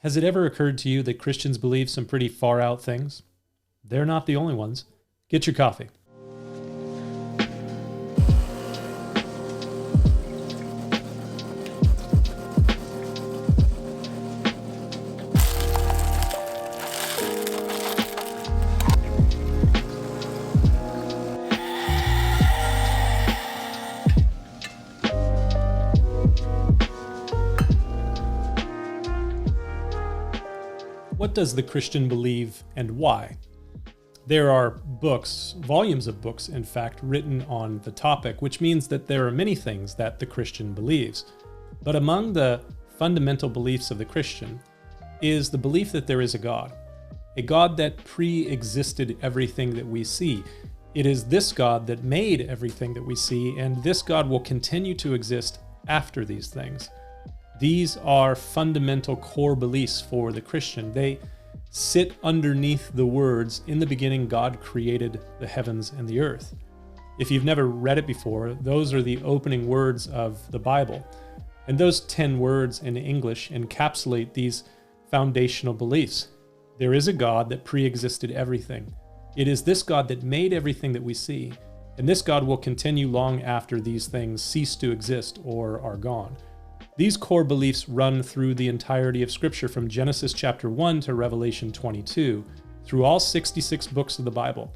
Has it ever occurred to you that Christians believe some pretty far out things? They're not the only ones. Get your coffee. What does the Christian believe and why? There are books, volumes of books, in fact, written on the topic, which means that there are many things that the Christian believes. But among the fundamental beliefs of the Christian is the belief that there is a God that pre-existed everything that we see. It is this God that made everything that we see, and this God will continue to exist after these things. These are fundamental core beliefs for the Christian. They sit underneath the words, "In the beginning, God created the heavens and the earth." If you've never read it before, those are the opening words of the Bible. And those 10 words in English encapsulate these foundational beliefs. There is a God that pre-existed everything. It is this God that made everything that we see, and this God will continue long after these things cease to exist or are gone. These core beliefs run through the entirety of Scripture from Genesis chapter 1 to Revelation 22, through all 66 books of the Bible.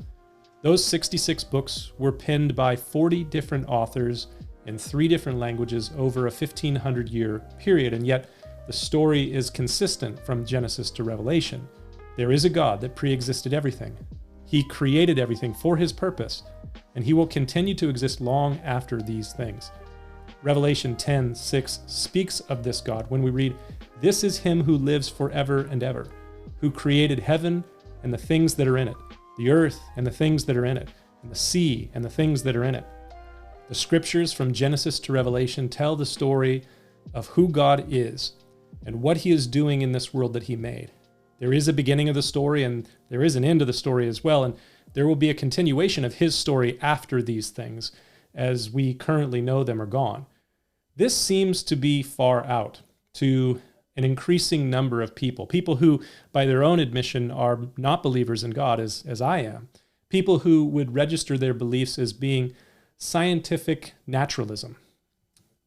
Those 66 books were penned by 40 different authors in 3 different languages over a 1,500-year period, and yet the story is consistent from Genesis to Revelation. There is a God that pre-existed everything. He created everything for His purpose, and He will continue to exist long after these things. Revelation 10:6 speaks of this God when we read, "This is Him who lives forever and ever, who created heaven and the things that are in it, the earth and the things that are in it, and the sea and the things that are in it." The scriptures from Genesis to Revelation tell the story of who God is and what He is doing in this world that He made. There is a beginning of the story and there is an end of the story as well, and there will be a continuation of His story after these things, as we currently know them, are gone. This seems to be far out to an increasing number of people who, by their own admission, are not believers in God, as I am, people who would register their beliefs as being scientific naturalism.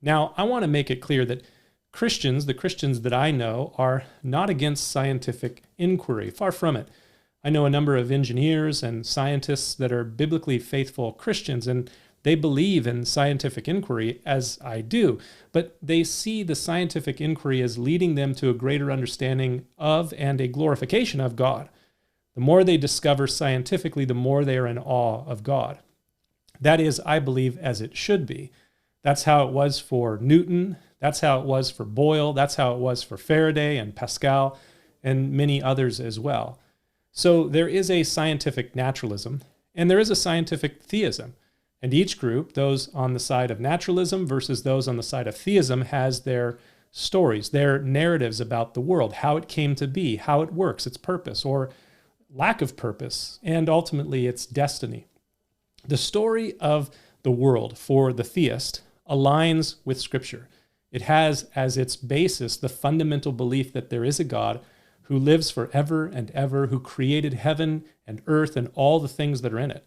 Now, I want to make it clear that Christians, the Christians that I know, are not against scientific inquiry. Far from it. I know a number of engineers and scientists that are biblically faithful Christians, and they believe in scientific inquiry, as I do, but they see the scientific inquiry as leading them to a greater understanding of and a glorification of God. The more they discover scientifically, the more they are in awe of God. That is, I believe, as it should be. That's how it was for Newton. That's how it was for Boyle. That's how it was for Faraday and Pascal and many others as well. So there is a scientific naturalism, and there is a scientific theism. And each group, those on the side of naturalism versus those on the side of theism, has their stories, their narratives about the world, how it came to be, how it works, its purpose or lack of purpose, and ultimately its destiny. The story of the world for the theist aligns with Scripture. It has as its basis the fundamental belief that there is a God who lives forever and ever, who created heaven and earth and all the things that are in it.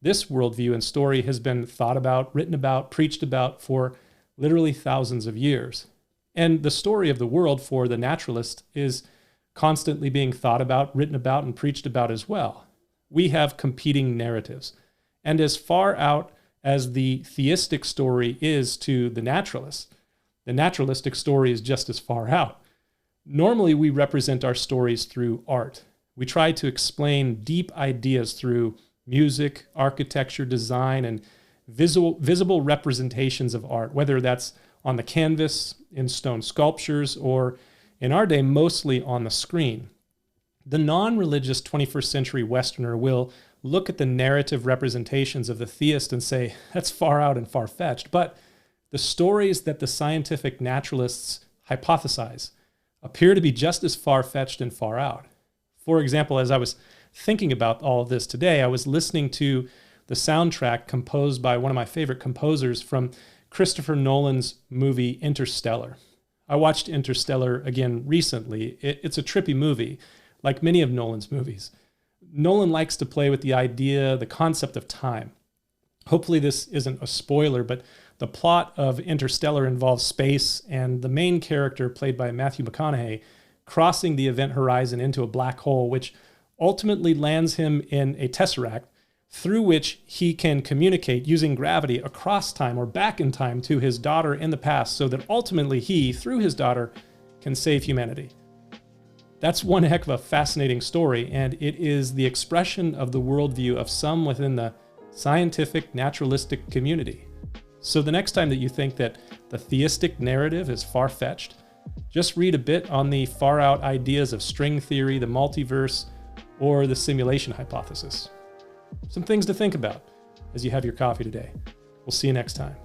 This worldview and story has been thought about, written about, preached about for literally thousands of years. And the story of the world for the naturalist is constantly being thought about, written about, and preached about as well. We have competing narratives. And as far out as the theistic story is to the naturalist, the naturalistic story is just as far out. Normally, we represent our stories through art. We try to explain deep ideas through music, architecture, design, and visible representations of art, whether that's on the canvas, in stone sculptures, or in our day, mostly on the screen. The non-religious 21st century Westerner will look at the narrative representations of the theist and say, that's far out and far-fetched. But the stories that the scientific naturalists hypothesize appear to be just as far-fetched and far out. For example, as I was thinking about all of this today, I was listening to the soundtrack composed by one of my favorite composers from Christopher Nolan's movie Interstellar. I watched Interstellar again recently. It's a trippy movie, like many of Nolan's movies. Nolan likes to play with the idea, the concept of time. Hopefully this isn't a spoiler, but the plot of Interstellar involves space and the main character, played by Matthew McConaughey, crossing the event horizon into a black hole, which ultimately lands him in a tesseract through which he can communicate using gravity across time or back in time to his daughter in the past, so that ultimately he, through his daughter, can save humanity. That's one heck of a fascinating story, and it is the expression of the worldview of some within the scientific naturalistic community. So the next time that you think that the theistic narrative is far-fetched, just read a bit on the far-out ideas of string theory, the multiverse, or the simulation hypothesis. Some things to think about as you have your coffee today. We'll see you next time.